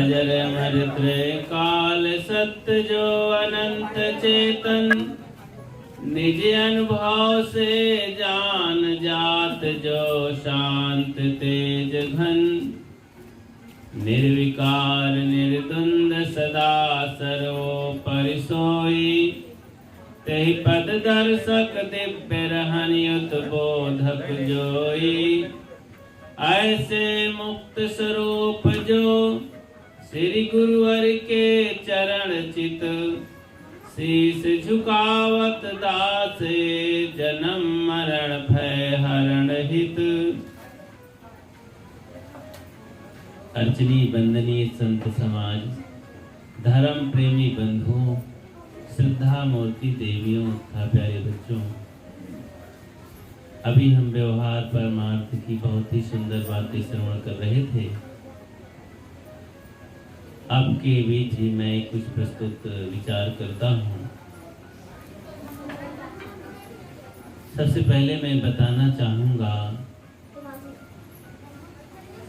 अजर अमर त्रय काल सत्य जो अनंत चेतन, निज अनुभव से जान जात जो शांत तेज घन, निर्विकार निर्द्वंद सदा सर्वोपरि सोई, तेहि पद दर्शक दिव्य रहन युत बोधक जोई। ऐसे मुक्त स्वरूप जो श्री गुरुवर के चरण चित, शीस झुकावत दासे जन्म मरण भय हरण हित। अर्चनी बंदनीय संत समाज, धर्म प्रेमी बंधुओं, श्रद्धा मूर्ति देवियों तथा प्यारे बच्चों, अभी हम व्यवहार परमार्थ की बहुत ही सुंदर बातें श्रवण कर रहे थे। आपके बीच ही मैं कुछ प्रस्तुत विचार करता हूँ। सबसे पहले मैं बताना चाहूँगा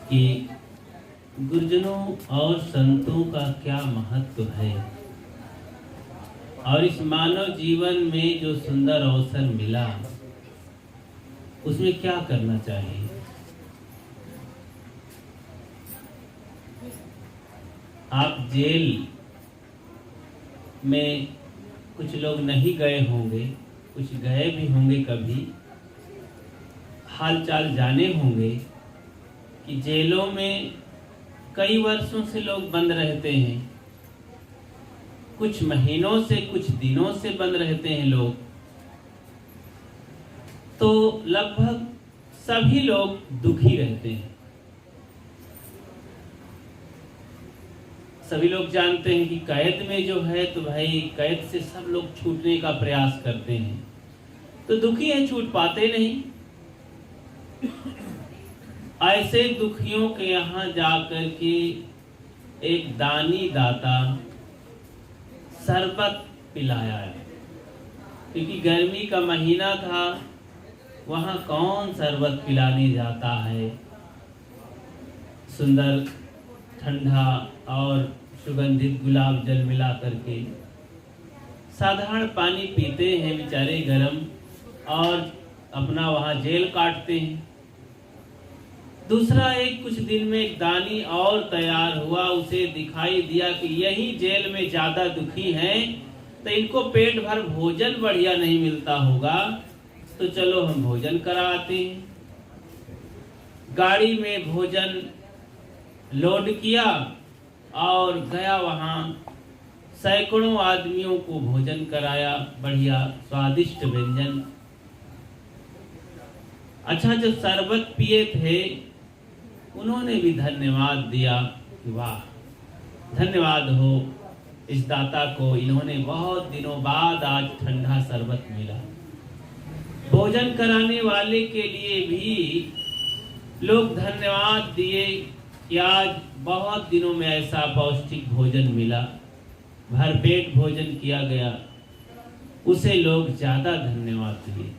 कि गुरुजनों और संतों का क्या महत्व है और इस मानव जीवन में जो सुंदर अवसर मिला उसमें क्या करना चाहिए। आप जेल में कुछ लोग नहीं गए होंगे, कुछ गए भी होंगे, कभी हालचाल जाने होंगे कि जेलों में कई वर्षों से लोग बंद रहते हैं, कुछ महीनों से कुछ दिनों से बंद रहते हैं लोग। तो लगभग सभी लोग दुखी रहते हैं। सभी लोग जानते हैं कि कैद में जो है तो भाई कैद से सब लोग छूटने का प्रयास करते हैं, तो दुखी है, छूट पाते नहीं। ऐसे दुखियों के यहाँ जाकर के एक दानी दाता शरबत पिलाया है, क्योंकि गर्मी का महीना था, वहाँ कौन शरबत पिलाने जाता है। सुंदर ठंडा और सुगंधित गुलाब जल मिला करके साधारण पानी पीते हैं बेचारे गरम, और अपना वहाँ जेल काटते हैं। दूसरा एक कुछ दिन में एक दानी और तैयार हुआ, उसे दिखाई दिया कि यही जेल में ज्यादा दुखी हैं, तो इनको पेट भर भोजन बढ़िया नहीं मिलता होगा, तो चलो हम भोजन कराते हैं। गाड़ी में भोजन लोड किया और गया वहाँ, सैकड़ों आदमियों को भोजन कराया, बढ़िया स्वादिष्ट व्यंजन। अच्छा, जो शरबत पिए थे उन्होंने भी धन्यवाद दिया कि वाह, धन्यवाद हो इस दाता को, इन्होंने बहुत दिनों बाद आज ठंडा शरबत मिला। भोजन कराने वाले के लिए भी लोग धन्यवाद दिए कि आज बहुत दिनों में ऐसा पौष्टिक भोजन मिला, भरपेट भोजन किया गया, उसे लोग ज्यादा धन्यवाद दिए।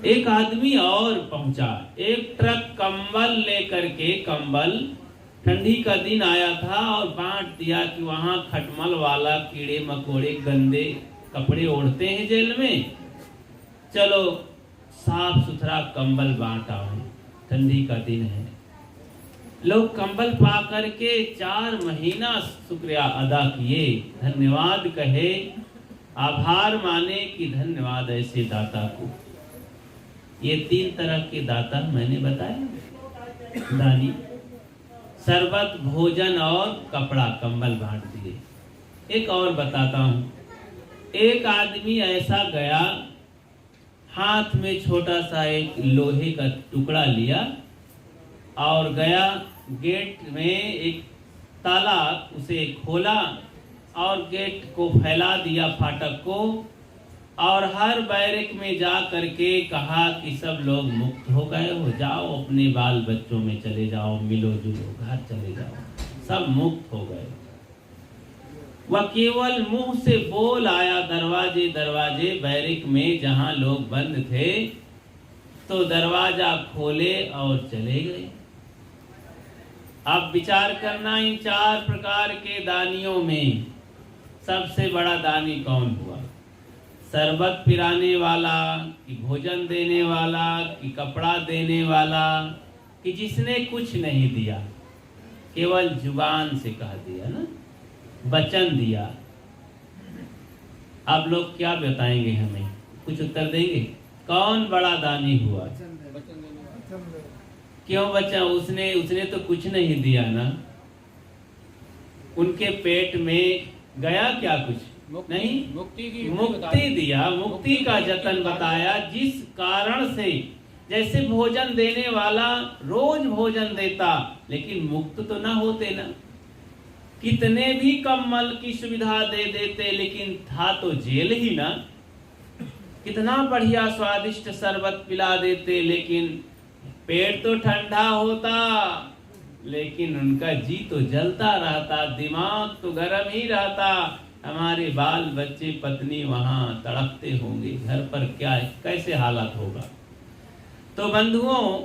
एक आदमी और पहुंचा, एक ट्रक कंबल लेकर के, कंबल ठंडी का दिन आया था, और बांट दिया कि वहां खटमल वाला कीड़े मकोड़े गंदे कपड़े ओढ़ते हैं जेल में, चलो साफ सुथरा कंबल बांटा, ठंडी का दिन है। लोग कंबल पा करके 4 महीना शुक्रिया अदा किए, धन्यवाद कहे, आभार माने कि धन्यवाद ऐसे दाता को। ये 3 तरह के दाता मैंने बताया, दानी, शरबत, भोजन और कपड़ा कंबल बांट दिए। एक और बताता हूँ। एक आदमी ऐसा गया, हाथ में छोटा सा एक लोहे का टुकड़ा लिया और गया, गेट में एक ताला, उसे खोला और गेट को फैला दिया, फाटक को, और हर बैरक में जा करके कहा कि सब लोग मुक्त हो गए हो, जाओ अपने बाल बच्चों में चले जाओ, मिलो जुलो, घर चले जाओ, सब मुक्त हो गए। वह केवल मुंह से बोल आया दरवाजे दरवाजे बैरक में जहां लोग बंद थे, तो दरवाजा खोले और चले गए। अब विचार करना, इन 4 प्रकार के दानियों में सबसे बड़ा दानी कौन हुआ? शरबत पिलाने वाला, कि भोजन देने वाला, कि कपड़ा देने वाला, कि जिसने कुछ नहीं दिया, केवल जुबान से कह दिया ना, वचन दिया। आप लोग क्या बताएंगे हमें? कुछ उत्तर देंगे? कौन बड़ा दानी हुआ? क्यों बच्चा? उसने तो कुछ नहीं दिया ना। उनके पेट में गया क्या? कुछ नहीं, मुक्ति दिया, मुक्ति का जतन बताया। जिस कारण से, जैसे भोजन देने वाला रोज भोजन देता, लेकिन मुक्त तो ना होते ना। कितने भी कम्बल की सुविधा दे देते, लेकिन था तो जेल ही ना। कितना बढ़िया स्वादिष्ट शरबत पिला देते, लेकिन पेट तो ठंडा होता, लेकिन उनका जी तो जलता रहता, दिमाग तो गर्म ही रहता। हमारे बाल बच्चे पत्नी वहां तड़पते होंगे, घर पर क्या कैसे हालत होगा। तो बंधुओं,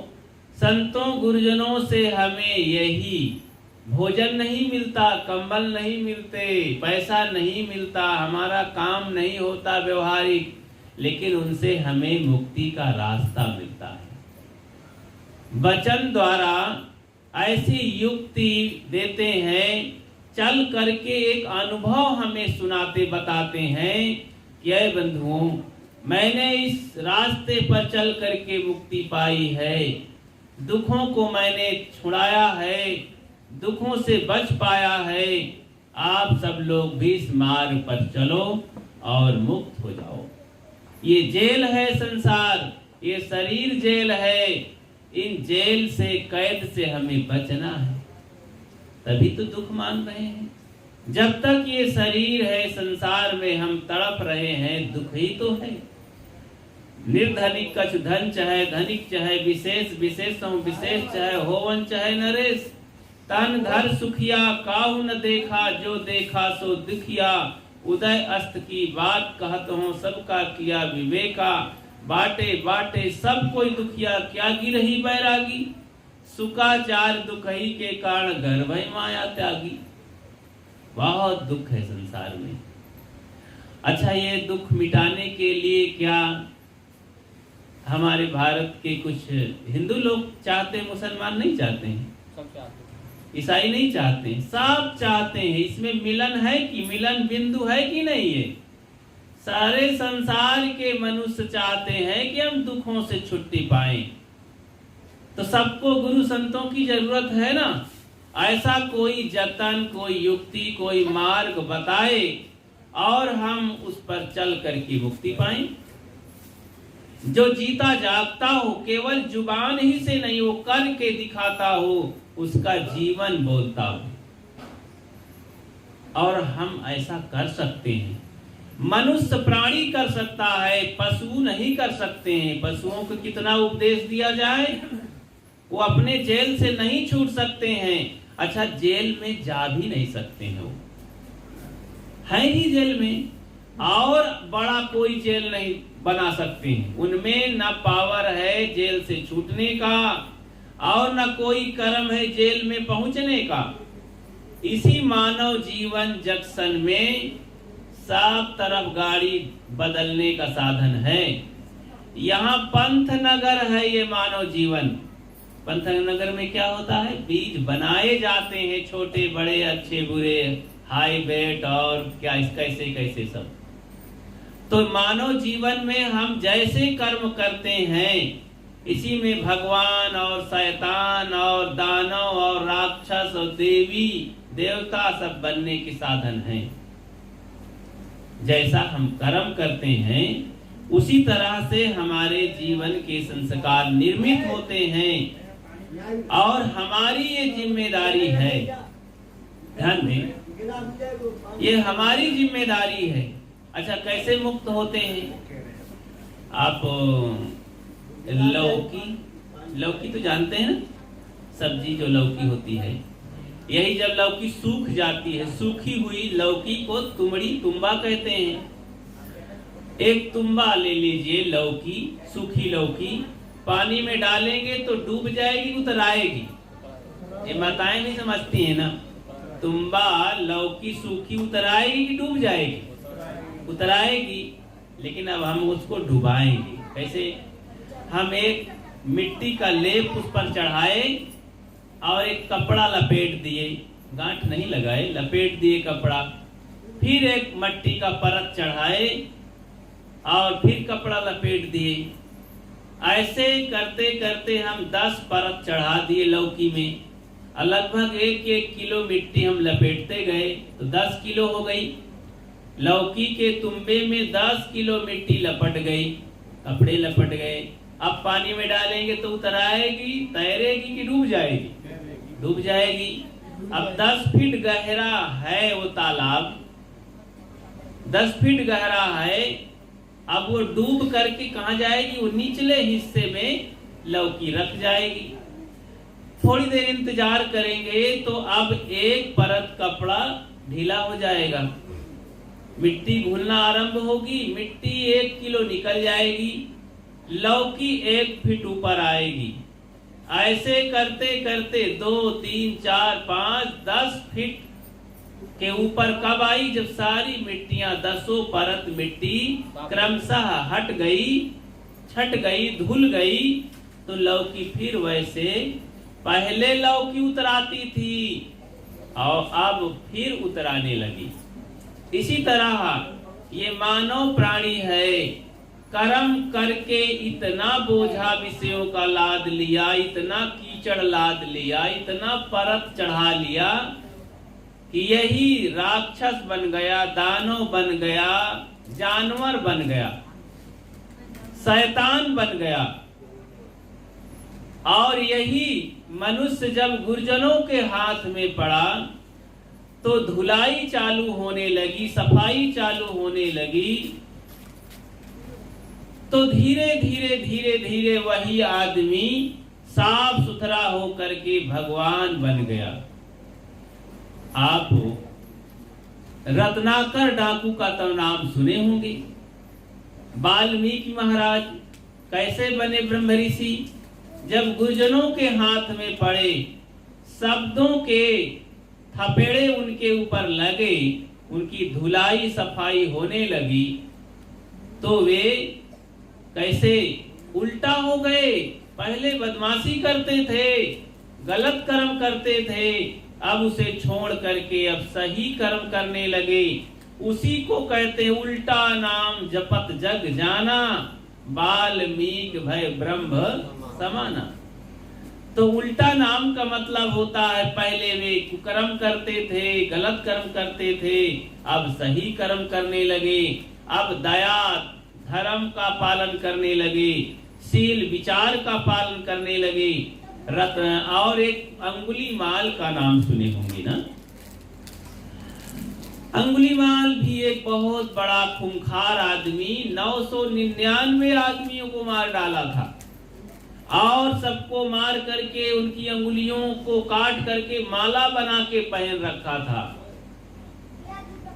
संतों गुरुजनों से हमें यही, भोजन नहीं मिलता, कंबल नहीं मिलते, पैसा नहीं मिलता, हमारा काम नहीं होता व्यवहारिक, लेकिन उनसे हमें मुक्ति का रास्ता मिलता है। वचन द्वारा ऐसी युक्ति देते हैं, चल करके एक अनुभव हमें सुनाते बताते हैं कि ऐ बंधुओं, मैंने इस रास्ते पर चल करके मुक्ति पाई है, दुखों को मैंने छुड़ाया है, दुखों से बच पाया है। आप सब लोग भी इस मार्ग पर चलो और मुक्त हो जाओ। ये जेल है संसार, ये शरीर जेल है। इन जेल से, कैद से हमें बचना है, तभी तो दुख मान रहे हैं। जब तक ये शरीर है, संसार में हम तड़प रहे हैं, दुख ही तो है। निर्धनिक कछु धन चाहे धनिक, चाहे विशेष विशेषों विशेष, चाहे होवन चाहे नरेश। तन धर सुखिया काहू न देखा, जो देखा सो दुखिया। उदय अस्त की बात कहत हूँ, सबका किया विवेका। बाटे बाटे सब कोई दुखिया, क्या गिरही बैरागी। सुखाचार दुख ही के कारण, गर्भ माया त्यागी। बहुत दुख है संसार में। अच्छा, ये दुख मिटाने के लिए क्या हमारे भारत के कुछ हिंदू लोग चाहते हैं, मुसलमान नहीं चाहते हैं? सब चाहते हैं। ईसाई नहीं चाहते हैं, सब चाहते हैं। इसमें मिलन है कि, मिलन बिंदु है कि नहीं है? सारे संसार के मनुष्य चाहते हैं कि हम दुखों से छुट्टी पाएं। तो सबको गुरु संतों की जरूरत है ना। ऐसा कोई जतन, कोई युक्ति, कोई मार्ग बताए और हम उस पर चल करके मुक्ति पाएं। जो जीता जागता हो, केवल जुबान ही से नहीं, वो करके दिखाता हो, उसका जीवन बोलता हो। और हम ऐसा कर सकते हैं। मनुष्य प्राणी कर सकता है, पशु नहीं कर सकते हैं। पशुओं को कितना उपदेश दिया जाए, वो अपने जेल से नहीं छूट सकते हैं। अच्छा, जेल में जा भी नहीं सकते हैं, वो है ही जेल में, और बड़ा कोई जेल नहीं बना सकते हैं। उनमें न पावर है जेल से छूटने का, और न कोई कर्म है जेल में पहुंचने का। इसी मानव जीवन जंक्शन में सब तरफ गाड़ी बदलने का साधन है। यहाँ पंथ नगर है ये मानव जीवन। पंथ नगर में क्या होता है? बीज बनाए जाते हैं, छोटे बड़े, अच्छे बुरे, हाई बेट और क्या कैसे कैसे सब। तो मानव जीवन में हम जैसे कर्म करते हैं, इसी में भगवान और शैतान और दानव और राक्षस और देवी देवता सब बनने के साधन हैं। जैसा हम कर्म करते हैं, उसी तरह से हमारे जीवन के संस्कार निर्मित होते हैं, और हमारी ये जिम्मेदारी है। ध्यान दें, ये हमारी जिम्मेदारी है। अच्छा, कैसे मुक्त होते हैं? आप लौकी तो जानते हैं ना, सब्जी जो लौकी होती है, यही जब लौकी सूख जाती है, सूखी हुई लौकी को तुम्बा कहते हैं। एक तुम्बा ले लीजिए लौकी, सूखी लौकी, पानी में डालेंगे तो डूब जाएगी, उतर आएगी। ये माताएं भी समझती है ना। तुम्बा लौकी सूखी उतर आएगी कि डूब जाएगी? उतर आएगी, लेकिन अब हम उसको डुबाएंगे। कैसे? हम एक मिट्टी का लेप उस पर चढ़ाए और एक कपड़ा लपेट दिए, गांठ नहीं लगाए, लपेट दिए कपड़ा, फिर एक मट्टी का परत चढ़ाए और फिर कपड़ा लपेट दिए। ऐसे करते करते हम 10 परत चढ़ा दिए लौकी में, और लगभग 1-1 किलो मिट्टी हम लपेटते गए तो 10 किलो हो गई। लौकी के तुम्बे में 10 किलो मिट्टी लपट गई, कपड़े लपट गए। अब पानी में डालेंगे तो उतर आएगी, तैरेगी कि डूब जाएगी? डूब जाएगी। अब 10 फीट गहरा है वो तालाब, 10 फीट गहरा है। अब वो डूब करके कहाँ जाएगी? वो निचले हिस्से में लौकी रख जाएगी। थोड़ी देर इंतजार करेंगे तो अब एक परत कपड़ा ढीला हो जाएगा, मिट्टी घुलना आरंभ होगी, मिट्टी 1 किलो निकल जाएगी, लौकी 1 फीट ऊपर आएगी। ऐसे करते करते 2, 3, 4, 5, 10 फीट के ऊपर कब आई? जब सारी मिट्टियां 10 परत मिट्टी क्रमशः हट गई, छट गई, धुल गई, तो लौकी फिर वैसे पहले लौकी उतराती थी और अब फिर उतराने लगी। इसी तरह ये मानव प्राणी है, कर्म करके इतना बोझा विषयों का लाद लिया, इतना कीचड़ लाद लिया, इतना परत चढ़ा लिया कि यही राक्षस बन गया, दानव बन गया, जानवर बन गया, शैतान बन गया। और यही मनुष्य जब गुरजनों के हाथ में पड़ा तो धुलाई चालू होने लगी, सफाई चालू होने लगी, तो धीरे धीरे धीरे धीरे वही आदमी साफ सुथरा होकर के भगवान बन गया। आप रत्नाकर डाकू का तो नाम सुने होंगे। वाल्मीकि महाराज कैसे बने ब्रह्म ऋषि? जब गुरजनों के हाथ में पड़े, शब्दों के थपेड़े उनके ऊपर लगे, उनकी धुलाई सफाई होने लगी, तो वे कैसे उल्टा हो गए। पहले बदमाशी करते थे, गलत कर्म करते थे, अब उसे छोड़ करके अब सही कर्म करने लगे। उसी को कहते उल्टा नाम जपत जग जाना, वाल्मीकि भय ब्रह्म समाना। तो उल्टा नाम का मतलब होता है पहले वे कुकर्म करते थे, गलत कर्म करते थे, अब सही कर्म करने लगे, अब दया धर्म का पालन करने लगे, शील विचार का पालन करने लगे। रत्न और एक अंगुलीमाल का नाम सुने होंगे ना। अंगुलीमाल भी एक बहुत बड़ा खूंखार आदमी, 999 आदमियों को मार डाला था और सबको मार करके उनकी अंगुलियों को काट करके माला बना के पहन रखा था।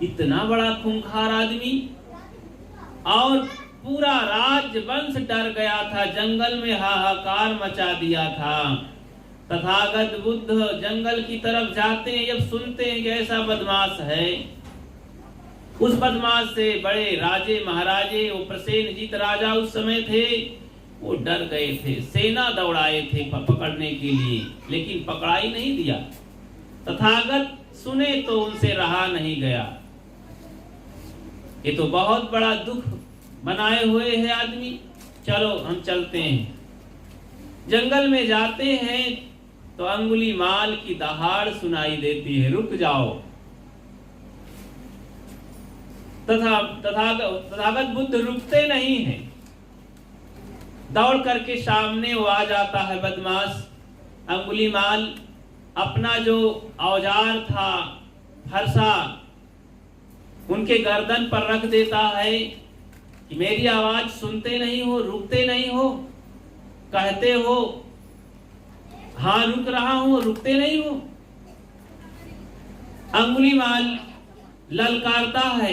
इतना बड़ा खूंखार आदमी, और पूरा राजवंश डर गया था, जंगल में हाहाकार मचा दिया था। तथागत बुद्ध जंगल की तरफ जाते हैं, जब सुनते हैं कि ऐसा बदमाश है, उस बदमाश से बड़े राजे महाराजे, वो प्रसेनजीत राजा उस समय थे, वो डर गए थे, सेना दौड़ाए थे पकड़ने के लिए, लेकिन पकड़ाई नहीं दिया। तथागत सुने तो उनसे रहा नहीं गया। ये तो बहुत बड़ा दुख बनाए हुए है आदमी। चलो हम चलते हैं। जंगल में जाते हैं तो अंगुलीमाल की दहाड़ सुनाई देती है, रुक जाओ। तथागत बुद्ध रुकते नहीं हैं, दौड़ करके सामने वो आ जाता है बदमाश। अंगुलीमाल अपना जो औजार था फरसा उनके गर्दन पर रख देता है कि मेरी आवाज सुनते नहीं हो, रुकते नहीं हो, कहते हो हाँ रुक रहा हूं, रुकते नहीं हो। अंगुलीमाल ललकारता है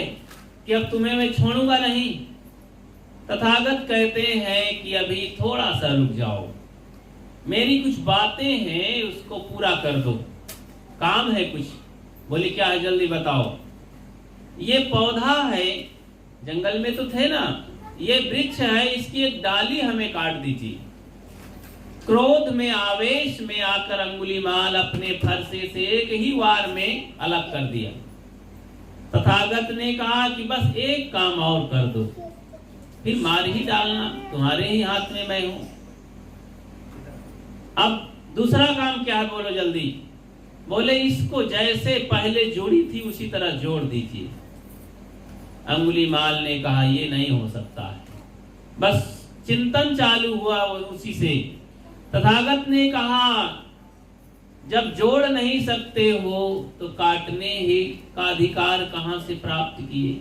कि अब तुम्हें मैं छोड़ूंगा नहीं। तथागत कहते हैं कि अभी थोड़ा सा रुक जाओ। मेरी कुछ बातें हैं उसको पूरा कर दो, काम है कुछ। बोले क्या है, जल्दी बताओ। ये पौधा है, जंगल में तो थे ना, ये वृक्ष है, इसकी एक डाली हमें काट दीजिए। क्रोध में, आवेश में आकर अंगुलीमाल अपने फरसे से एक ही वार में अलग कर दिया। तथागत ने कहा कि बस एक काम और कर दो, फिर मार ही डालना, तुम्हारे ही हाथ में मैं हूं। अब दूसरा काम क्या है, बोलो जल्दी। बोले इसको जैसे पहले जोड़ी थी उसी तरह जोड़ दीजिए। अंगुलीमाल ने कहा ये नहीं हो सकता है। बस चिंतन चालू हुआ उसी से। तथागत ने कहा जब जोड़ नहीं सकते हो तो काटने ही का अधिकार कहां से प्राप्त किए?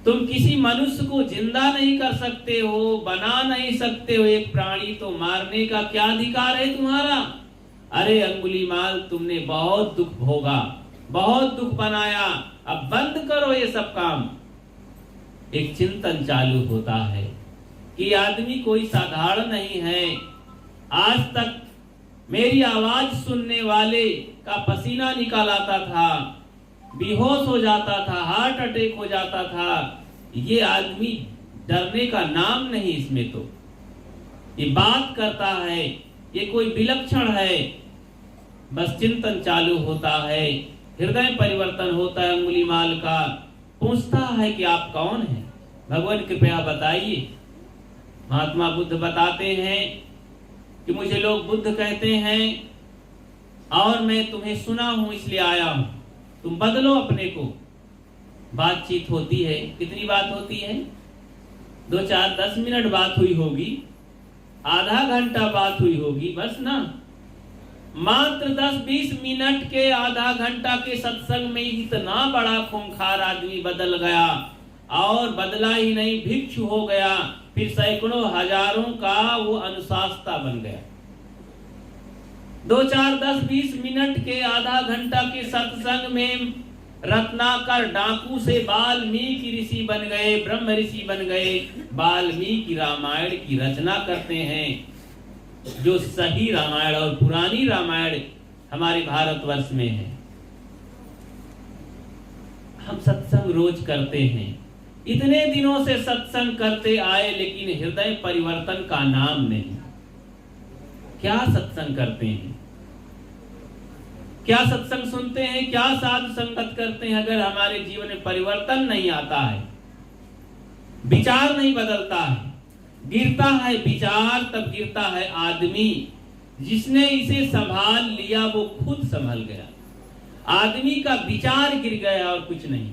तुम किसी मनुष्य को जिंदा नहीं कर सकते हो, बना नहीं सकते हो, एक प्राणी तो मारने का क्या अधिकार है तुम्हारा? अरे अंगुलीमाल, तुमने बहुत दुख भोगा, बहुत दुख बनाया, अब बंद करो ये सब काम। एक चिंतन चालू होता है कि आदमी कोई साधारण नहीं है। आज तक मेरी आवाज सुनने वाले का पसीना निकाल आता था, बेहोश हो जाता था, हार्ट अटैक हो जाता था। ये आदमी डरने का नाम नहीं, इसमें तो ये बात करता है, ये कोई विलक्षण है। बस चिंतन चालू होता है, हृदय परिवर्तन होता है। अंगुलीमाल का पूछता है कि आप कौन हैं? भगवान कृपया बताइए। महात्मा बुद्ध बताते हैं कि मुझे लोग बुद्ध कहते हैं और मैं तुम्हें सुना हूं इसलिए आया हूं, तुम बदलो अपने को। बातचीत होती है, कितनी बात होती है? 2 4 10 मिनट बात हुई होगी, आधा घंटा बात हुई होगी, बस ना। मात्र 10-20 मिनट के, आधा घंटा के सत्संग में इतना बड़ा खूंखार आदमी बदल गया, और बदला ही नहीं, भिक्षु हो गया, फिर सैकड़ों हजारों का वो अनुशासता बन गया। 2 4 10 20 मिनट के, आधा घंटा के सत्संग में रत्नाकर डाकू से वाल्मीकि ऋषि बन गए, ब्रह्म ऋषि बन गए। वाल्मीकि रामायण की रचना करते हैं, जो सही रामायण और पुरानी रामायण हमारे भारतवर्ष में है। हम सत्संग रोज करते हैं, इतने दिनों से सत्संग करते आए, लेकिन हृदय परिवर्तन का नाम नहीं। क्या सत्संग करते हैं, क्या सत्संग सुनते हैं, क्या साधु संगत करते हैं, अगर हमारे जीवन में परिवर्तन नहीं आता है, विचार नहीं बदलता है, गिरता है विचार, तब गिरता है आदमी। जिसने इसे संभाल लिया वो खुद संभल गया। आदमी का विचार गिर गया और कुछ नहीं।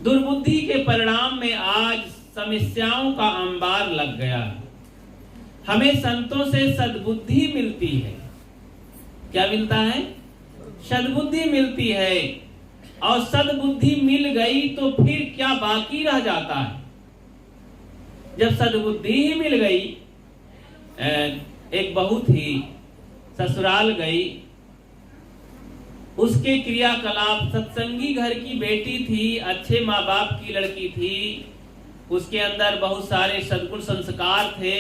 दुर्बुद्धि के परिणाम में आज समस्याओं का अंबार लग गया है। हमें संतों से सद्बुद्धि मिलती है। क्या मिलता है? सद्बुद्धि मिलती है। और सद्बुद्धि मिल गई तो फिर क्या बाकी रह जाता है? जब सद्बुद्धि ही मिल गई, एक बहू थी, ससुराल गई, उसके क्रियाकलाप, सत्संगी घर की बेटी थी, अच्छे माँ बाप की लड़की थी, उसके अंदर बहुत सारे सद्गुण संस्कार थे,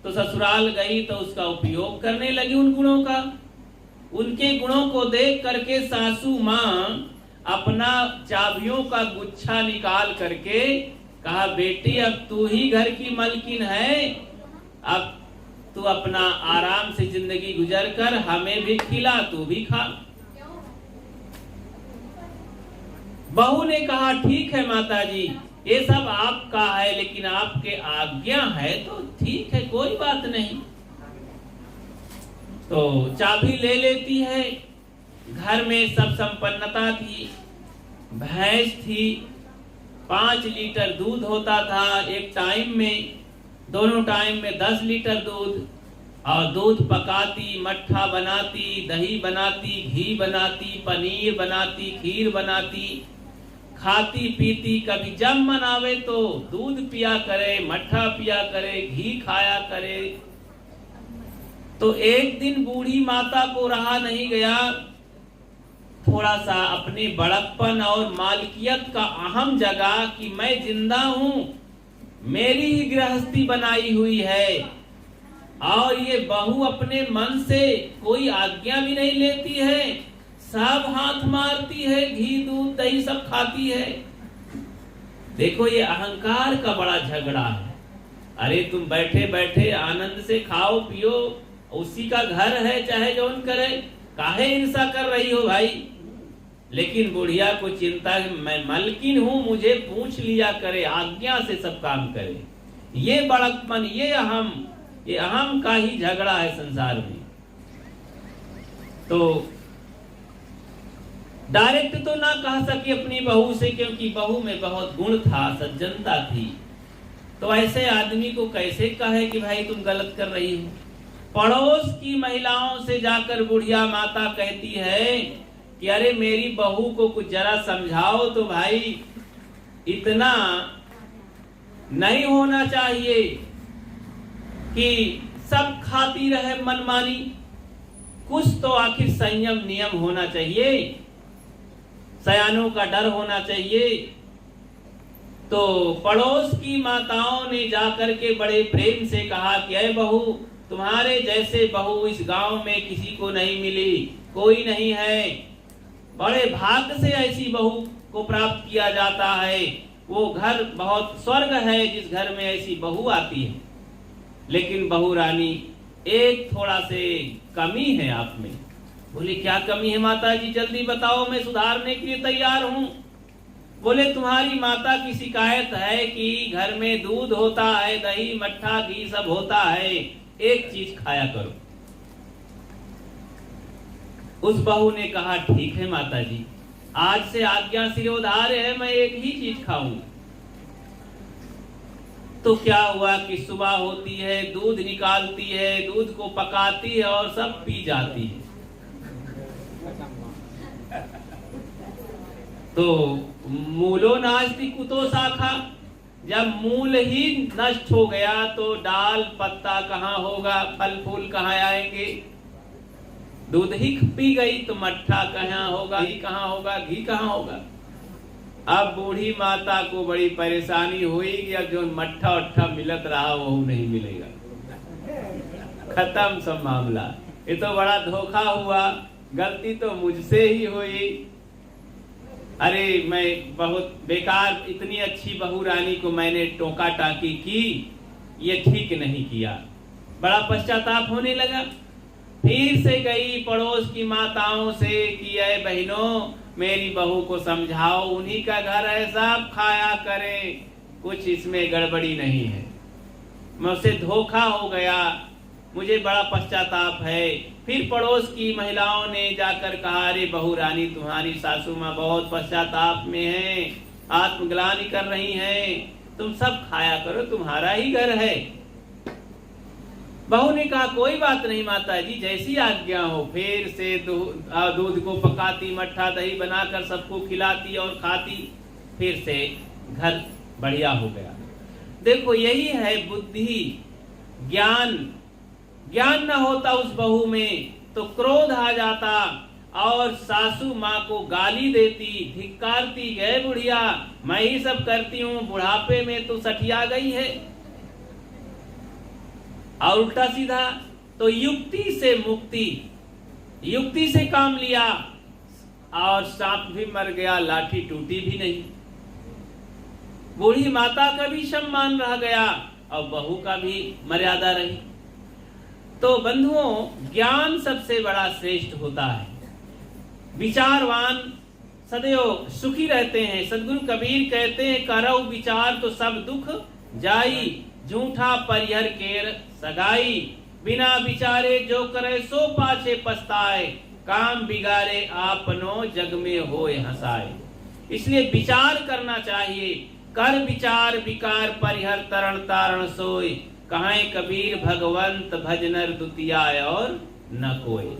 तो ससुराल गई तो उसका उपयोग करने लगी उन गुणों का। उनके गुणों को देख करके सासू माँ अपना चाबियों का गुच्छा निकाल करके कहा, बेटी अब तू ही घर की मलकिन है, अब तू अपना आराम से जिंदगी गुजर कर, हमें भी खिला, तू भी खा। बहू ने कहा, ठीक है माताजी, ये सब आपका है, लेकिन आपके आज्ञा है तो ठीक है, कोई बात नहीं। तो चाबी ले लेती है। घर में सब संपन्नता थी, भैंस थी, 5 लीटर दूध होता था एक टाइम में, दोनों टाइम में 10 लीटर दूध, और दूध पकाती, मट्ठा बनाती, दही बनाती, घी बनाती, पनीर बनाती, खीर बनाती, खाती पीती। कभी जब मन आवे तो दूध पिया करे, मट्ठा पिया करे, घी खाया करे। तो एक दिन बूढ़ी माता को रहा नहीं गया, थोड़ा सा अपने बड़प्पन और मालकियत का अहम जगा कि मैं जिंदा हूं, मेरी ही गृहस्थी बनाई हुई है, और ये बहू अपने मन से कोई आज्ञा भी नहीं लेती है, सब हाथ मारती है, घी दूध दही सब खाती है। देखो ये अहंकार का बड़ा झगड़ा है। अरे तुम बैठे बैठे आनंद से खाओ पियो, उसी का घर है, चाहे जौन करे, काहे हिंसा कर रही हो भाई। लेकिन बुढ़िया को चिंता, मैं मलकिन हूं, मुझे पूछ लिया करे, आज्ञा से सब काम करे। ये बड़कपन, ये अहम का ही झगड़ा है संसार में। तो डायरेक्ट तो ना कह सकी अपनी बहू से, क्योंकि बहू में बहुत गुण था, सज्जनता थी। तो ऐसे आदमी को कैसे कहे कि भाई तुम गलत कर रही हो। पड़ोस की महिलाओं से जाकर बुढ़िया माता कहती है कि अरे मेरी बहू को कुछ जरा समझाओ तो भाई, इतना नहीं होना चाहिए कि सब खाती रहे मनमानी, कुछ तो आखिर संयम नियम होना चाहिए, सयानों का डर होना चाहिए। तो पड़ोस की माताओं ने जाकर के बड़े प्रेम से कहा कि अरे बहू, तुम्हारे जैसे बहू इस गांव में किसी को नहीं मिली, कोई नहीं है, बड़े भाग्य से ऐसी बहू को प्राप्त किया जाता है। वो घर बहुत स्वर्ग है जिस घर में ऐसी बहू आती है। लेकिन बहू रानी, एक थोड़ा से कमी है आप में। बोले क्या कमी है माता जी, जल्दी बताओ, मैं सुधारने के लिए तैयार हूँ। बोले तुम्हारी माता की शिकायत है कि घर में दूध होता है, दही मट्ठा घी सब होता है, एक चीज खाया करो। उस बहू ने कहा ठीक है माता जी, आज से आज्ञा सिरोधार है, मैं एक ही चीज खाऊं। तो क्या हुआ कि सुबह होती है, दूध निकालती है, दूध को पकाती है और सब पी जाती है। तो मूलो नास्ति कुतो शाखा, जब मूल ही नष्ट हो गया तो डाल पत्ता कहाँ होगा, फल फूल कहाँ आएंगे। दूध ही पी गई तो मट्ठा कहाँ होगा, घी कहाँ होगा, घी कहाँ होगा। अब बूढ़ी माता को बड़ी परेशानी हुई कि अब जो मट्ठा उट्ठा मिलत रहा वो नहीं मिलेगा, खत्म सब मामला। ये तो बड़ा धोखा हुआ, गलती तो मुझसे ही हुई। अरे मैं बहुत बेकार, इतनी अच्छी बहू रानी को मैंने टोका टाकी की, ये ठीक नहीं किया। बड़ा पश्चाताप होने लगा। फिर से गई पड़ोस की माताओं से कि अरे बहनों, मेरी बहू को समझाओ, उन्हीं का घर है, सब खाया करे, कुछ इसमें गड़बड़ी नहीं है, मुझसे धोखा हो गया, मुझे बड़ा पश्चाताप है। फिर पड़ोस की महिलाओं ने जाकर कहा अरे बहू रानी, तुम्हारी सासू माँ बहुत पश्चाताप में है, आत्मग्लानि कर रही हैं, तुम सब खाया करो, तुम्हारा ही घर है। बहू ने कहा कोई बात नहीं माता जी, जैसी आज्ञा हो। फिर से दूध को पकाती, मट्ठा दही बनाकर सबको खिलाती और खाती, फिर से घर बढ़िया हो गया। देखो यही है बुद्धि, ज्ञान। ज्ञान न होता उस बहू में तो क्रोध आ जाता और सासू माँ को गाली देती, धिक्कारती, गए बुढ़िया, मैं ही सब करती हूँ, बुढ़ापे में तो सठिया गई है। और उल्टा सीधा तो युक्ति से मुक्ति, युक्ति से काम लिया और सांप भी मर गया, लाठी टूटी भी नहीं। बूढ़ी माता का भी सम्मान रह गया और बहू का भी मर्यादा रही। तो बंधुओं, ज्ञान सबसे बड़ा श्रेष्ठ होता है। विचारवान सदैव सुखी रहते हैं। सदगुरु कबीर कहते हैं करौ विचार तो सब दुख जाई, झूठा परिहर केर सगाई, बिना विचारे जो करे सो पाछे पछताए, काम बिगाड़े आपनो जग में होए हंसाए। इसलिए विचार करना चाहिए। कर विचार विकार परिहर तरण तारण सोय, कहां कबीर भगवंत भजनर दुतिया और न कोई।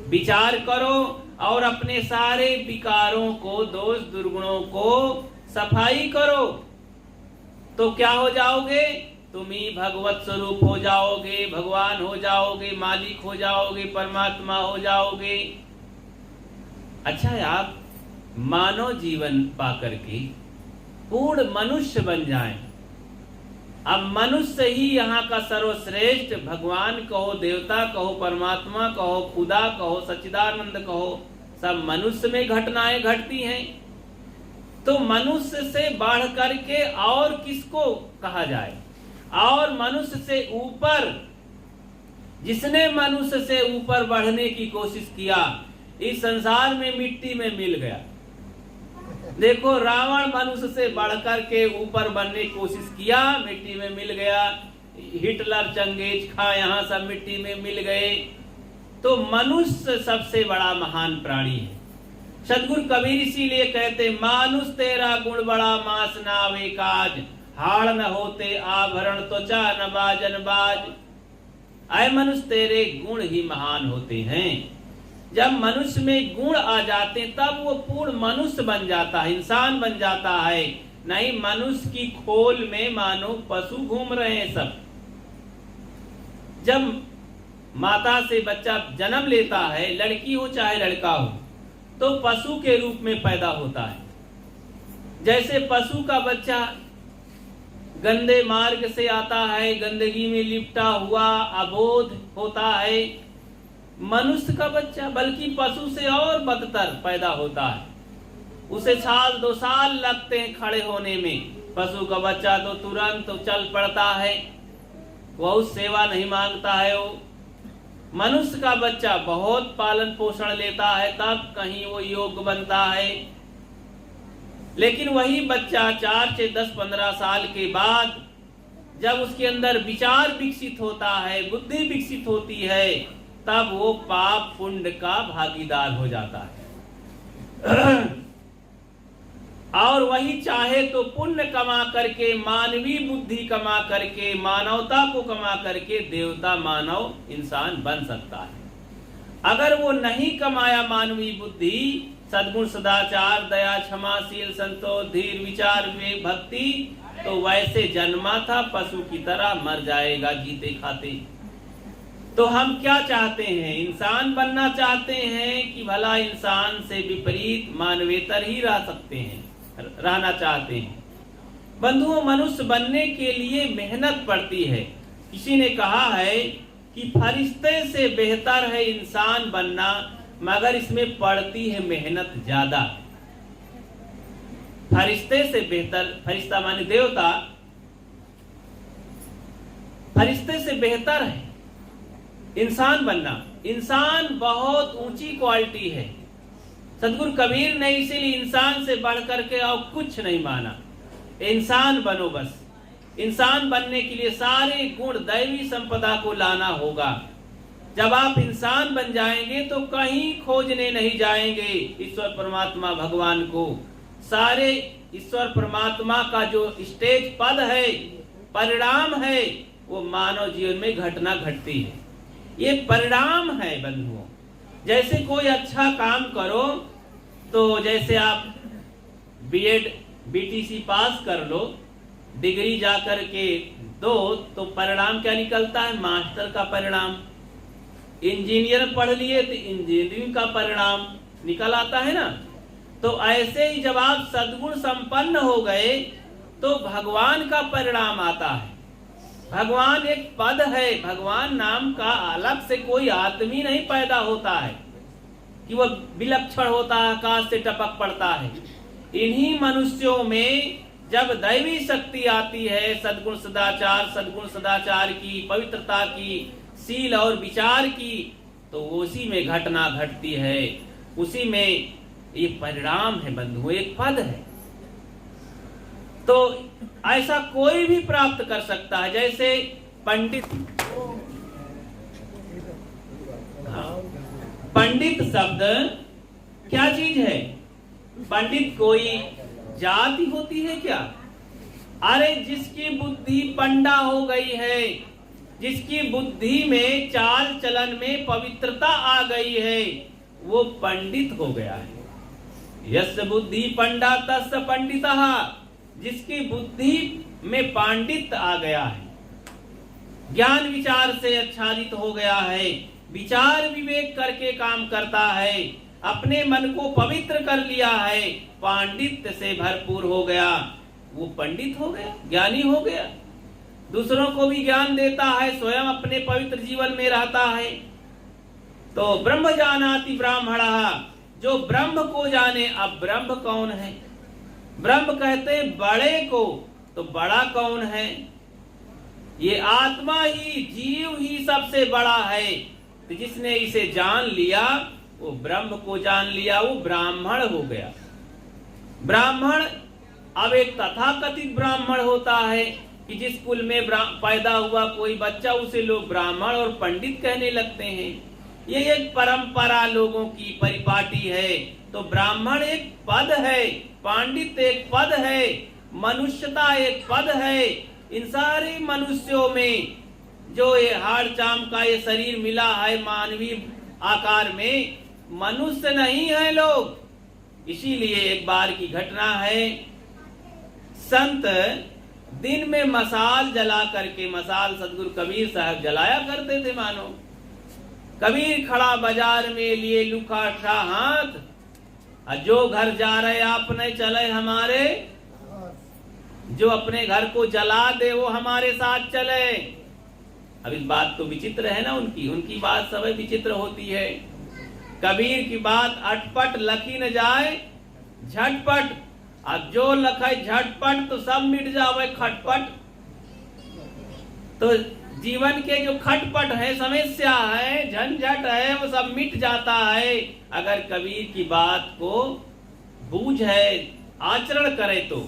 विचार करो और अपने सारे विकारों को, दोष दुर्गुणों को सफाई करो, तो क्या हो जाओगे, तुम ही भगवत स्वरूप हो जाओगे, भगवान हो जाओगे, मालिक हो जाओगे, परमात्मा हो जाओगे। अच्छा है आप मानव जीवन पाकर के पूर्ण मनुष्य बन जाएं, अब मनुष्य ही यहाँ का सर्वश्रेष्ठ, भगवान कहो, देवता कहो, परमात्मा कहो, खुदा कहो, सच्चिदानंद कहो, सब मनुष्य में घटनाएं घटती हैं। तो मनुष्य से बढ़ करके और किसको कहा जाए? और मनुष्य से ऊपर, जिसने मनुष्य से ऊपर बढ़ने की कोशिश किया, इस संसार में मिट्टी में मिल गया। देखो, रावण मनुष्य से बढ़कर के ऊपर बनने की कोशिश किया, मिट्टी में मिल गया। हिटलर, चंगेज खां, यहाँ सब मिट्टी में मिल गए। तो मनुष्य सबसे बड़ा महान प्राणी है। सदगुरु कबीर इसीलिए कहते, मानुष तेरा गुण बड़ा, मास न आवे काज, हाड़ न होते आभरण, त्वचा न बाजन बाज। आए मनुष्य, तेरे गुण ही महान होते हैं। जब मनुष्य में गुण आ जाते तब वो पूर्ण मनुष्य बन जाता है, इंसान बन जाता है। नहीं, मनुष्य की खोल में मानो पशु घूम रहे हैं सब। जब माता से बच्चा जन्म लेता है, लड़की हो चाहे लड़का हो, तो पशु के रूप में पैदा होता है। जैसे पशु का बच्चा गंदे मार्ग से आता है, गंदगी में लिपटा हुआ अबोध होता है, मनुष्य का बच्चा बल्कि पशु से और बदतर पैदा होता है। उसे साल 2 साल लगते हैं खड़े होने में। पशु का बच्चा तो तुरंत चल पड़ता है, वह सेवा नहीं मांगता है। वो मनुष्य का बच्चा बहुत पालन पोषण लेता है, तब कहीं वो योग्य बनता है। लेकिन वही बच्चा 4 से 10-15 साल के बाद जब उसके अंदर विचार विकसित होता है, बुद्धि विकसित होती है, तब वो पाप पुण्य का भागीदार हो जाता है। और वही चाहे तो पुण्य कमा करके, मानवीय बुद्धि कमा करके, मानवता को कमा करके देवता मानव इंसान बन सकता है। अगर वो नहीं कमाया मानवीय बुद्धि, सद्गुण, सदाचार, दया, क्षमाशील, संतोष, धीर, विचार, विवेक, भक्ति, तो वैसे जन्मा था पशु की तरह मर जाएगा जीते खाते। तो हम क्या चाहते हैं? इंसान बनना चाहते हैं कि भला इंसान से विपरीत मानवेतर ही रह सकते हैं, रहना चाहते हैं? बंधुओं, मनुष्य बनने के लिए मेहनत पड़ती है। किसी ने कहा है कि फरिश्ते से बेहतर है इंसान बनना, मगर इसमें पड़ती है मेहनत ज्यादा। फरिश्ते से बेहतर, फरिश्ता माने देवता, फरिश्ते से बेहतर है इंसान बनना। इंसान बहुत ऊंची क्वालिटी है। सदगुरु कबीर ने इसीलिए इंसान से बढ़कर के और कुछ नहीं माना। इंसान बनो बस। इंसान बनने के लिए सारे गुण, दैवी संपदा को लाना होगा। जब आप इंसान बन जाएंगे तो कहीं खोजने नहीं जाएंगे ईश्वर परमात्मा भगवान को। सारे ईश्वर परमात्मा का जो स्टेज पद है, परिणाम है, वो मानव जीवन में घटना घटती है। ये परिणाम है बंधुओं। जैसे कोई अच्छा काम करो, तो जैसे आप बीएड बीटीसी पास कर लो, डिग्री जाकर के दो, तो परिणाम क्या निकलता है? मास्टर का परिणाम। इंजीनियर पढ़ लिए तो इंजीनियरिंग का परिणाम निकल आता है ना। तो ऐसे ही जब आप सद्गुण संपन्न हो गए तो भगवान का परिणाम आता है। भगवान एक पद है। भगवान नाम का अलग से कोई आदमी नहीं पैदा होता है कि वह विलक्षण होता है, आकाश से टपक पड़ता है। इन्हीं मनुष्यों में जब दैवी शक्ति आती है, सद्गुण सदाचार की, पवित्रता की, शील और विचार की, तो उसी में घटना घटती है। उसी में ये परिणाम है बंधु, एक पद है। तो ऐसा कोई भी प्राप्त कर सकता है। जैसे पंडित, पंडित शब्द क्या चीज है? पंडित कोई जाति होती है क्या? अरे जिसकी बुद्धि पंडा हो गई है, जिसकी बुद्धि में चाल चलन में पवित्रता आ गई है, वो पंडित हो गया है। यस्य बुद्धि पंडा तस्य पंडितः। जिसकी बुद्धि में पांडित्य आ गया है, ज्ञान विचार से आच्छादित हो गया है, विचार विवेक करके काम करता है, अपने मन को पवित्र कर लिया है, पांडित्य से भरपूर हो गया, वो पंडित हो गया, ज्ञानी हो गया। दूसरों को भी ज्ञान देता है, स्वयं अपने पवित्र जीवन में रहता है। तो ब्रह्म जानाति ब्राह्मणः, जो ब्रह्म को जाने। अब ब्रह्म कौन है? ब्रह्म कहते बड़े को, तो बड़ा कौन है? ये आत्मा ही, जीव ही सबसे बड़ा है। तो जिसने इसे जान लिया वो ब्रह्म को जान लिया, वो ब्राह्मण हो गया। ब्राह्मण, अब एक तथाकथित ब्राह्मण होता है कि जिस कुल में पैदा हुआ कोई बच्चा उसे लोग ब्राह्मण और पंडित कहने लगते हैं। ये एक परंपरा लोगों की परिपाटी है। तो ब्राह्मण एक पद है, पंडित एक पद है, मनुष्यता एक पद है। इन सारे मनुष्यों में जो ये हाड़ चाम का ये शरीर मिला है मानवीय आकार में, मनुष्य नहीं है लोग। इसीलिए एक बार की घटना है, संत दिन में मसाल जला करके, मसाल सदगुरु कबीर साहब जलाया करते थे मानो। कबीर खड़ा बाजार में लिए लुकाठा हाथ, जो घर जा रहे आपने चले हमारे, जो अपने घर को जला दे वो हमारे साथ चले। अब इस बात तो विचित्र है ना, उनकी बात सब विचित्र होती है। कबीर की बात अटपट लखी न जाए झटपट, अब जो लखे झटपट तो सब मिट जावे खटपट। तो जीवन के जो खटपट है, समस्या है, झंझट है, वो सब मिट जाता है अगर कबीर की बात को बूझ है, आचरण करे तो।